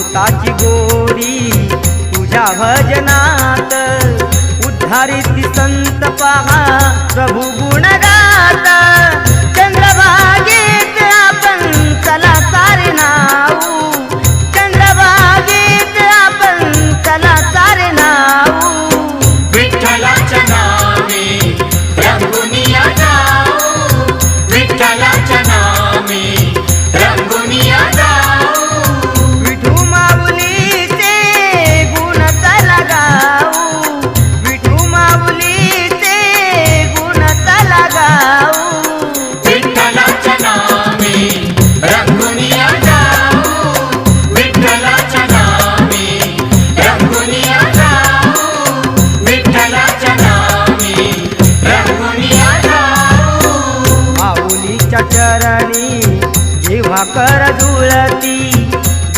अमृताची गोडी तुझ्या भजनात उद्धारित संत पहा प्रभु गुण गात चंद्रभागेत आपण चला सारे नाऊ